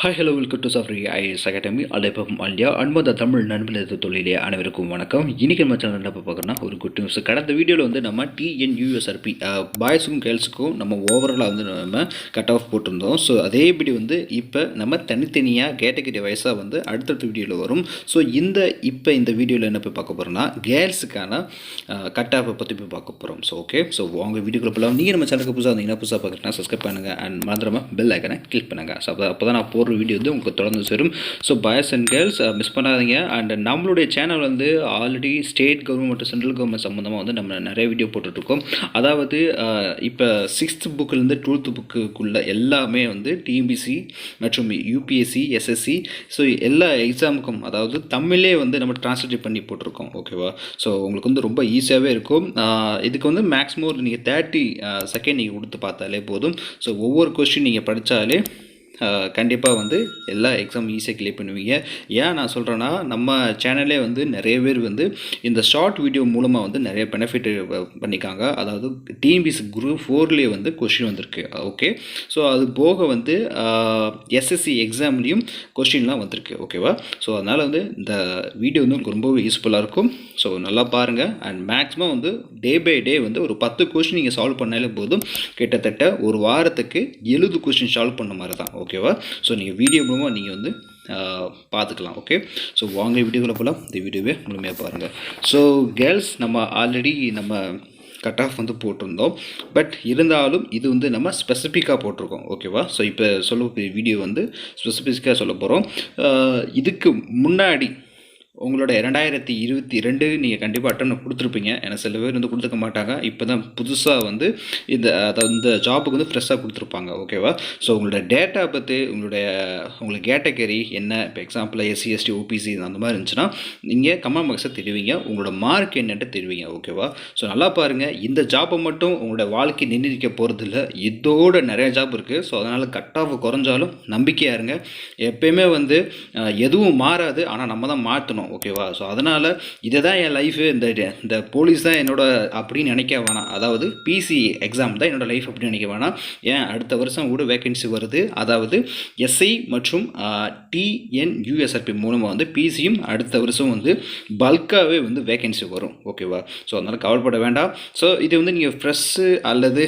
Hi hello welcome to சஃப்ரி IAS academy அலைப்பகம் ஆல்டியா அன்பந்த தமிழ் நண்பர்களது தொழிலே அனைவருக்கும் வணக்கம். இன்றைக்கி நம்ம சேனல் என்ன பார்க்குறோன்னா ஒரு குட் நியூஸ். கடந்த வீடியோவில் வந்து நம்ம டிஎன்யூஎஸ்ஆர்பி பாய்ஸுக்கும் கேர்ள்ஸுக்கும் நம்ம ஓவராலாக வந்து நம்ம கட் ஆஃப் போட்டிருந்தோம். ஸோ அதேபடி வந்து இப்போ நம்ம தனித்தனியாக கேட்டகரி வைஸாக வந்து அடுத்தடுத்த வீடியோவில் வரும். ஸோ இந்த வீடியோவில் என்ன போய் பார்க்க போகிறோம்னா கேர்ள்ஸுக்கான கட் ஆஃபை பற்றி போய் பார்க்க போகிறோம். ஸோ ஓகே, ஸோ உங்கள் வீடியோக்குள்ள போகலாம். நீங்கள் நம்ம சேனலுக்கு புதுசாக இருந்தீங்கன்னா புதுசாக பார்க்குறேன்னா சப்ஸ்கிரைப் பண்ணுங்கள் அண்ட் மறந்துடாமல் பெல் ஐக்கனை கிளிக் பண்ணுங்கள். ஸோ அப்போ தான் நான் போடுற வீடியோ வந்து உங்களுக்கு தொடர்ந்து சேரும். So boys and girls miss பண்ணாதீங்க. அண்ட் நம்மளுடைய சேனல் வந்து ஆல்ரெடி ஸ்டேட் கவர்மெண்ட் மற்றும் சென்ட்ரல் கவர்மெண்ட் சம்மந்தமாக வந்து நம்ம நிறைய வீடியோ போட்டுட்ருக்கோம். அதாவது இப்போ 6th புக்கிலேருந்து 12th புக்குக்குள்ள எல்லாமே வந்து டிஎம்பிசி மற்றும் யூபிஎஸ்சி எஸ்எஸ்சி ஸோ எல்லா எக்ஸாமுக்கும் அதாவது தமிழே வந்து நம்ம டிரான்ஸ்லேட் பண்ணி போட்டிருக்கோம். ஓகேவா? ஸோ உங்களுக்கு வந்து ரொம்ப ஈஸியாகவே இருக்கும். இதுக்கு வந்து மேக்ஸிமம் நீங்கள் 30 செகண்ட் நீங்கள் கொடுத்து பார்த்தாலே போதும். ஸோ ஒவ்வொரு கொஸ்டின் நீங்கள் படித்தாலே கண்டிப்பாக வந்து எல்லா எக்ஸாம் ஈஸியாக கிளியர் பண்ணுவீங்க. ஏன் நான் சொல்கிறேன்னா நம்ம சேனலே வந்து நிறைய பேர் வந்து இந்த ஷார்ட் வீடியோ மூலமாக வந்து நிறைய பெனிஃபிட் பண்ணிக்காங்க. அதாவது டிஎன்பிஎஸ்சி குரூப் 4லேயே வந்து கொஸ்டின் வந்திருக்கு. ஓகே, ஸோ அது போக வந்து எஸ்எஸ்சி எக்ஸாம்லேயும் கொஸ்டின்லாம் வந்திருக்கு. ஓகேவா? ஸோ அதனால் வந்து இந்த வீடியோ வந்து உங்களுக்கு ரொம்பவே யூஸ்ஃபுல்லாக இருக்கும். ஸோ நல்லா பாருங்கள். அண்ட் மேக்ஸிமம் வந்து டே பை டே வந்து ஒரு 10 கொஸ்டின் நீங்கள் சால்வ் பண்ணாலே போதும். கிட்டத்தட்ட ஒரு வாரத்துக்கு 70 கொஸ்டின் சால்வ் பண்ண மாதிரி தான். ஓகேவா? ஸோ நீங்கள் வீடியோ மூலமாக நீங்கள் வந்து பார்த்துக்கலாம். ஓகே, ஸோ வாங்க வீடியோக்குள்ளே போகலாம். இந்த வீடியோவே முழுமையாக பாருங்கள். ஸோ கேர்ள்ஸ் நம்ம ஆல்ரெடி நம்ம கட் ஆஃப் வந்து போட்டிருந்தோம். பட் இருந்தாலும் இது வந்து நம்ம ஸ்பெசிஃபிக்காக போட்டிருக்கோம். ஓகேவா? ஸோ இப்போ சொல்லக்கூடிய வீடியோ வந்து ஸ்பெசிஃபிக்காக சொல்ல போகிறோம். இதுக்கு முன்னாடி உங்களோட 2022 நீங்கள் கண்டிப்பாக அட்டன் கொடுத்துருப்பீங்க. ஏன்னா சில பேர் வந்து கொடுத்துக்க மாட்டாங்க. இப்போ தான் புதுசாக வந்து இந்த ஜாபுக்கு வந்து ஃப்ரெஷ்ஷாக கொடுத்துருப்பாங்க. ஓகேவா? ஸோ உங்களோட டேட்டா பற்றி உங்களுக்கு கேட்டகரி என்ன, இப்போ எக்ஸாம்பிள் எஸ்சி எஸ்டி ஓபிசி அந்த மாதிரி இருந்துச்சுன்னா நீங்கள் கமெண்ட் பாக்ஸை தெரிவிங்க. உங்களோட மார்க் என்னன்ட்டு தெரிவிங்க. ஓகேவா? ஸோ நல்லா பாருங்கள். இந்த ஜாப்பை மட்டும் உங்களோட வாழ்க்கை நிர்ணயிக்க போகிறது இல்லை. இதோட நிறைய ஜாப் இருக்குது. ஸோ அதனால் கட் ஆஃப் குறைஞ்சாலும் நம்பிக்கையாக இருங்க. எப்பயுமே வந்து எதுவும் மாறாது. ஆனால் நம்ம தான் மாற்றணும். ஓகேவா? ஸோ அதனால் இதை தான் என் லைஃபு, இந்த போலீஸ் தான் என்னோட அப்படின்னு நினைக்க வேணாம். அதாவது பிசி எக்ஸாம் தான் என்னோடய லைஃப் அப்படின்னு நினைக்க வேணாம். ஏன் அடுத்த வருஷம் கூட வேகன்சி வருது. அதாவது எஸ்ஐ மற்றும் டிஎன்யூஎஸ்ஆர்பி மூலமாக வந்து பிசியும் அடுத்த வருஷம் வந்து பல்காகவே வந்து வேகன்சி வரும். ஓகேவா? ஸோ அதனால் கவலைப்பட வேண்டாம். ஸோ இது வந்து நீங்கள் ஃப்ரெஷ்ஷு அல்லது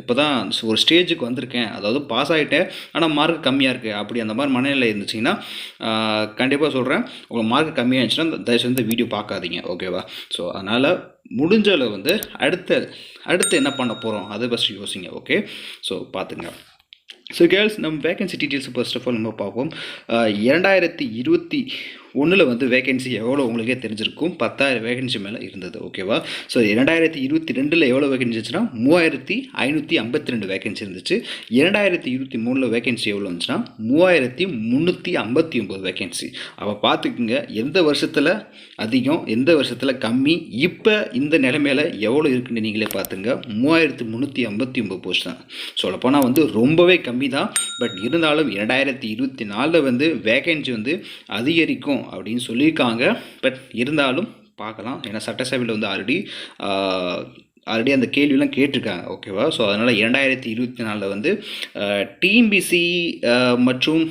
இப்போ தான் ஒரு ஸ்டேஜுக்கு வந்திருக்கேன், அதாவது பாஸ் ஆகிட்டேன் ஆனால் மார்க் கம்மியாக இருக்குது, அப்படி அந்த மாதிரி மனநிலை இருந்துச்சிங்கன்னா கண்டிப்பாக சொல்கிறேன், உங்கள் மார்க் கம்மியாக இருந்துச்சுன்னா தயவுசெய்து இந்த வீடியோ பார்க்காதீங்க. ஓகேவா? ஸோ அதனால் முடிஞ்ச அளவு வந்து அடுத்து என்ன பண்ண போகிறோம் அதை ஃபஸ்ட்டு யோசிங்க. ஓகே, ஸோ பார்த்துங்க. ஸோ கேர்ள்ஸ் நம்ம vacancy details first of all நம்ம பார்ப்போம். 2021 வந்து வேகன்சி எவ்வளோ உங்களுக்கே தெரிஞ்சிருக்கும். 10,000 வேகன்சி மேலே இருந்தது. ஓகேவா? ஸோ 2022 எவ்வளோ வேகன்சி இருந்துச்சுன்னா 3,552 வேகன்சி இருந்துச்சு. 2023 வேகன்சி எவ்வளோ இருந்துச்சுன்னா 3,359 வேகன்சி. அப்போ பார்த்துக்குங்க எந்த வருஷத்தில் அதிகம் எந்த வருஷத்தில் கம்மி. இப்போ இந்த நிலைமையில் எவ்வளோ இருக்குன்னு நீங்களே பார்த்துங்க. 3,359 போஸ்ட் தான். சொல்லப்போனால் வந்து ரொம்பவே கம்மி தான். பட் இருந்தாலும் 2024 வந்து வேகன்சி வந்து அதிகரிக்கும் அப்படின்னு சொல்லியிருக்காங்க. பட் இருந்தாலும் பார்க்கலாம். ஏன்னா சட்டசபையில் வந்து ஆல்ரெடி அந்த கேள்வியெலாம் கேட்டிருக்காங்க. ஓகேவா? ஸோ அதனால் 2024 வந்து டிஎம்பிசி மற்றும்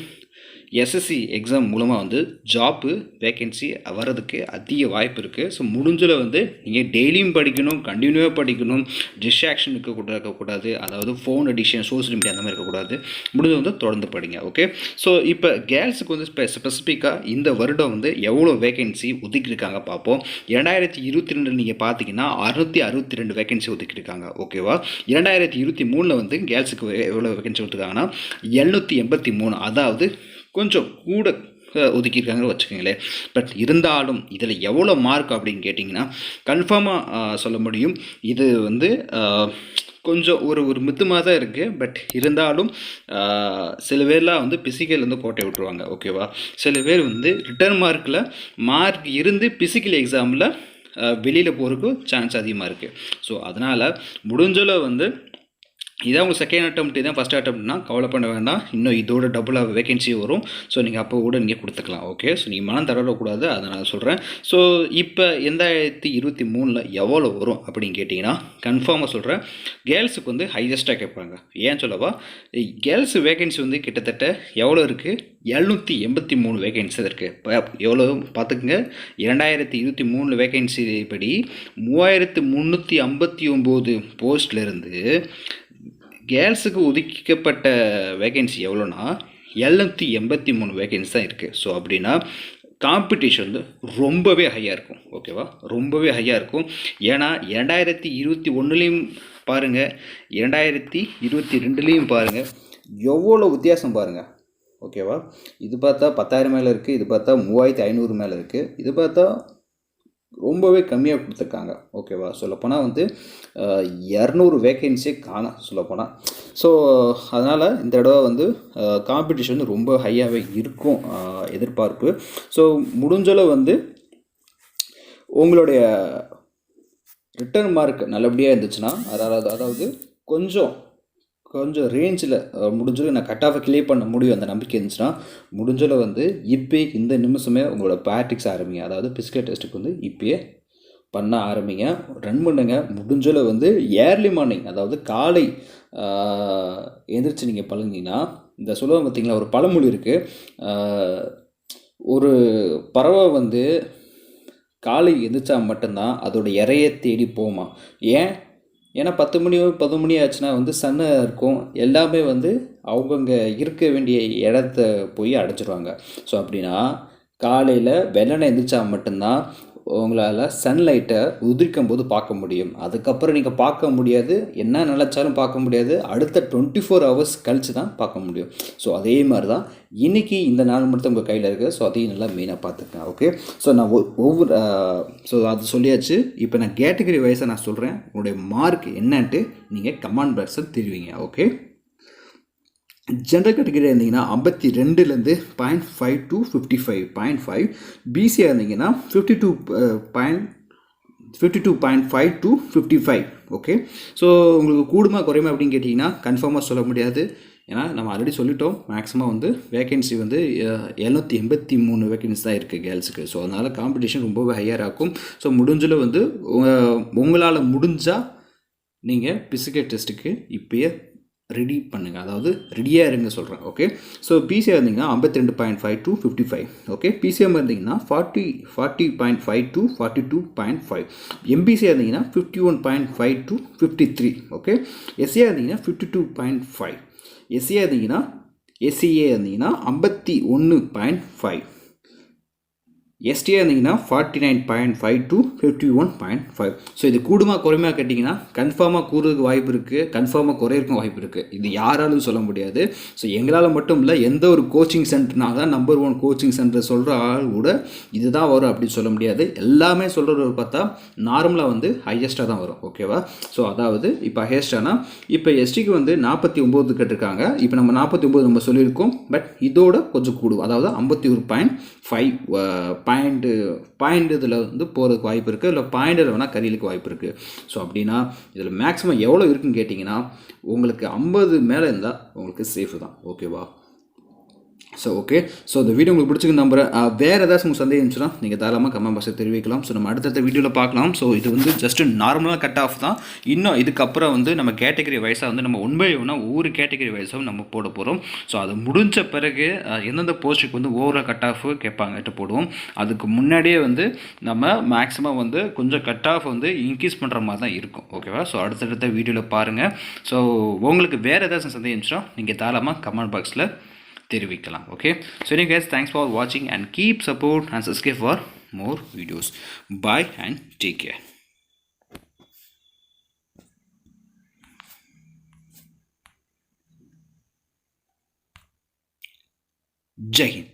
எஸ்எஸ்சி எக்ஸாம் மூலமாக வந்து ஜாப்பு வேகன்சி வர்றதுக்கு அதிக வாய்ப்பு இருக்குது. ஸோ முடிஞ்சல வந்து நீங்கள் டெய்லியும் படிக்கணும், கண்டினியூவாக படிக்கணும், டிஸ்ட்ராக்ஷன் இருக்கக்கூடாது. அதாவது ஃபோன் அடிக்ஷன், சோஷியல் மீடியா அந்த மாதிரி இருக்கக்கூடாது. முடிஞ்ச வந்து தொடர்ந்து படிங்க. ஓகே, ஸோ இப்போ கேர்ள்ஸுக்கு வந்து ஸ்பெசிஃபிக்காக இந்த வருடம் வந்து எவ்வளோ வேகன்சி ஒதுக்கியிருக்காங்க பார்ப்போம். 2022 நீங்கள் பார்த்தீங்கன்னா 662 வேகன்சி ஒதுக்கியிருக்காங்க. ஓகேவா? 2023 வந்து கேர்ள்ஸுக்கு எவ்வளோ வேகன்சி ஒதுக்காங்கன்னா 783, அதாவது கொஞ்சம் கூட ஒதுக்கியிருக்காங்க வச்சுக்கோங்களேன். பட் இருந்தாலும் இதில் எவ்வளோ மார்க் அப்படின்னு கேட்டிங்கன்னா கன்ஃபார்மாக சொல்ல முடியும். இது வந்து கொஞ்சம் ஒரு மித்துமாக தான் இருக்குது. பட் இருந்தாலும் சில பேர்லாம் வந்து பிசிக்கல் வந்து கோட்டை விட்டுருவாங்க. ஓகேவா? சில பேர் வந்து ரிட்டர்ன் மார்க் இருந்து பிசிக்கல் எக்ஸாமில் வெளியில் போகிறதுக்கு சான்ஸ் அதிகமாக இருக்குது. ஸோ அதனால் முடிஞ்சளவு வந்து இதான் உங்கள் செகண்ட் அட்டெம்ப்ட், இதான் ஃபஸ்ட் அட்டெம்ப்ட்னா கவலை பண்ண வேண்டாம். இன்னும் இதோட டபுளாக வேகன்சி வரும். ஸோ நீங்கள் அப்போ கூட நீங்கள் கொடுத்துக்கலாம். ஓகே, ஸோ நீங்கள் மனம் தளரக்கூடாது, அதை நான் சொல்கிறேன். ஸோ இப்போ 2023 எவ்வளோ வரும் அப்படின்னு கேட்டிங்கன்னா கன்ஃபார்மாக சொல்கிறேன், கேர்ள்ஸுக்கு வந்து ஹையஸ்ட்டாக கேட்பாங்க. ஏன் சொல்லவா, கேர்ள்ஸ் வேகன்சி வந்து கிட்டத்தட்ட எவ்வளோ இருக்குது, 783 வேகன்சி இருக்குது. எவ்வளோ பார்த்துக்குங்க, 2023 வேகன்சி படி 3359 போஸ்ட்லேருந்து கேர்ள்ஸுக்கு ஒதுக்கப்பட்ட வேகன்சி எவ்வளோனா 783 வேகன்சி தான் இருக்குது. ஸோ அப்படின்னா காம்படிஷன் வந்து ரொம்பவே ஹையாக இருக்கும். ஓகேவா, ரொம்பவே ஹையாக இருக்கும். ஏன்னா 2021லேயும் பாருங்கள், 2022லேயும் பாருங்கள், எவ்வளோ வித்தியாசம் பாருங்கள். ஓகேவா, இது பார்த்தா 10,000 மேலே இருக்குது, இது பார்த்தா 3500 மேலே இருக்குது, இது பார்த்தா ரொம்பவே கம்மியாக கொடுத்துருக்காங்க. ஓகேவா, சொல்லப்போனால் வந்து 200 வேகன்சியே காணோம் சொல்லப்போனால். ஸோ அதனால் இந்த தடவை வந்து காம்படிஷன் வந்து ரொம்ப ஹையாகவே இருக்கும் எதிர்பார்ப்பு. ஸோ முடிஞ்சளவு வந்து உங்களுடைய ரிட்டர்ன் மார்க் நல்லபடியாக இருந்துச்சுன்னா, அதாவது கொஞ்சம் ரேஞ்சில் முடிஞ்சளவு நான் கட் ஆஃபை கிளியர் பண்ண முடியும் அந்த நம்பிக்கை இருந்துச்சுன்னா, முடிஞ்சளவு வந்து இப்போ இந்த நிமிஷமே உங்களோட ப்ராக்டிக்ஸ் ஆரம்பிங்க. அதாவது பிசிக்கல் டெஸ்ட்டுக்கு வந்து இப்போயே பண்ண ஆரம்பிங்க, ரன் பண்ணுங்க. முடிஞ்சளவு வந்து ஏர்லி மார்னிங், அதாவது காலை எந்திரிச்சு நீங்கள் பழகினீங்கன்னா, இந்த சொல்லுவாங்க பார்த்தீங்களா, ஒரு பழமொழி இருக்குது, ஒரு பறவை வந்து காலை எந்திரிச்சா மட்டும்தான் அதோட இறையை தேடி போமா. ஏன்னா 10 மணி 11 மணி ஆச்சுன்னா வந்து சன்னு இருக்கும், எல்லாமே வந்து அவங்கவுங்க இருக்க வேண்டிய இடத்த போய் அடைச்சிடுவாங்க. ஸோ அப்படின்னா காலையில் வெள்ளனை எந்திரிச்சா மட்டும்தான் உங்களால் சன்லைட்டை உதிர்க்கும் போது பார்க்க முடியும். அதுக்கப்புறம் நீங்கள் பார்க்க முடியாது, என்ன நினச்சாலும் பார்க்க முடியாது, அடுத்த 24 ஹவர்ஸ் கழித்து தான் பார்க்க முடியும். ஸோ அதே மாதிரி தான் இன்றைக்கி இந்த நாள் மட்டும் உங்கள் கையில் இருக்குது. ஸோ அதையும் நல்லா மெயினாக பார்த்துக்கேன். ஓகே, ஸோ நான் ஸோ அது சொல்லியாச்சு. இப்போ நான் கேட்டகரி வைஸாக நான் சொல்கிறேன், உங்களுடைய மார்க் என்னன்ட்டு நீங்கள் கமெண்ட் பாக்ஸில் தெரிவிங்க. ஓகே, ஜென்ரல் கேட்டகரி இருந்தீங்கன்னா 52லேருந்து 0.5 to 55.5, பிசியாக இருந்தீங்கன்னா 52.5 to 55. ஓகே, ஸோ உங்களுக்கு கூடுமா குறையுமா அப்படின்னு கேட்டிங்கன்னா கன்ஃபார்மாக சொல்ல முடியாது. ஏன்னா நம்ம ஆல்ரெடி சொல்லிட்டோம், மேக்ஸிமம் வந்து வேகன்சி வந்து 783 வேகன்சி தான் இருக்குது கேர்ள்ஸுக்கு. ஸோ அதனால் காம்படிஷன் ரொம்பவே ஹையராக இருக்கும். ஸோ முடிஞ்சளவு வந்து உங்களால் முடிஞ்சால் நீங்கள் பிசிக்கல் டெஸ்ட்டுக்கு இப்போயே ரெடி பண்ணுங்கள், அதாவது ரெடியாக இருங்க சொல்கிறேன். ஓகே, ஸோ பிசியாக இருந்தீங்கன்னா 52.5 to 55. ஓகே, பிசிஎம் இருந்தீங்கன்னா 40.5 to 42.5. எம்பிசியாக இருந்தீங்கன்னா 51.5 to 53. ஓகே, எஸ்சியாக இருந்தீங்கன்னா 52.5. எஸ்சியாக இருந்தீங்கன்னா எஸ்சிஏ இருந்தீங்கன்னா 51.5. எஸ்டியாக இருந்தீங்கன்னா 49.5 to 51.5. ஸோ இது கூடுமா குறைமா கேட்டிங்கன்னா கன்ஃபார்மாக கூடுறதுக்கு வாய்ப்பு இருக்குது, கன்ஃபார்மாக குறையிறதுக்கும் வாய்ப்பு இருக்குது. இது யாராலும் சொல்ல முடியாது. ஸோ எங்களால் மட்டும் இல்லை, எந்த ஒரு கோச்சிங் சென்டர்னால தான் நம்பர் 1 கோச்சிங் சென்டர் சொல்கிற ஆள் கூட இதுதான் வரும் அப்படின்னு சொல்ல முடியாது. எல்லாமே சொல்கிறது பார்த்தா நார்மலாக வந்து ஹையஸ்ட்டாக தான் வரும். ஓகேவா, ஸோ அதாவது இப்போ ஹையஸ்டானா இப்போ எஸ்டிக்கு வந்து 49 கேட்டிருக்காங்க. இப்போ நம்ம 49 நம்ம சொல்லியிருக்கோம், பட் இதோட கொஞ்சம் கூடும், அதாவது 51.5 பாயிண்ட் இதில் வந்து போகிறதுக்கு வாய்ப்பு இருக்குது, இல்லை பாயிண்டில் வேணால் கரியலுக்கு வாய்ப்பு இருக்குது. ஸோ அப்படின்னா இதில் மேக்ஸிமம் எவ்வளோ இருக்குன்னு கேட்டிங்கன்னா உங்களுக்கு 50 மேலே இருந்தால் உங்களுக்கு சேஃபு தான். ஓகேவா, ஸோ ஓகே, ஸோ இந்த வீடியோ உங்களுக்கு பிடிச்சிருக்கு நம்புறேன். வேறு ஏதாச்சும் உங்களுக்கு சந்தேகம் இருந்துச்சுன்னா நீங்கள் தாராளமாக கமெண்ட் பாக்ஸில் தெரிவிக்கலாம். ஸோ நம்ம அடுத்தடுத்த வீடியோவில் பார்க்கலாம். ஸோ இது வந்து ஜஸ்ட் நார்மலாக கட் ஆஃப் தான். இன்னும் இதுக்கப்புறம் வந்து நம்ம கேட்டகரி வைஸாக வந்து நம்ம உண்மையோனா ஒவ்வொரு கேட்டகரி வைஸாகவும் நம்ம போட போகிறோம். ஸோ அது முடிஞ்ச பிறகு எந்தெந்த போஸ்ட்டுக்கு வந்து ஓவரால் கட் ஆஃப் கேட்பாங்கட்டு போடுவோம். அதுக்கு முன்னாடியே வந்து நம்ம மேக்ஸிமம் வந்து கொஞ்சம் கட் ஆஃப் வந்து இன்க்ரீஸ் பண்ணுற மாதிரி தான் இருக்கும். ஓகேவா, ஸோ அடுத்தடுத்த வீடியோவில் பாருங்கள். ஸோ உங்களுக்கு வேறு ஏதாச்சும் சந்தேகம் இருந்துச்சுன்னா நீங்கள் தாராளமாக கமெண்ட் பாக்ஸில் தெரிவிக்கலாம். Okay, so anyway guys, thanks for watching and keep support and subscribe for more videos. Bye and take care. Jai Hind.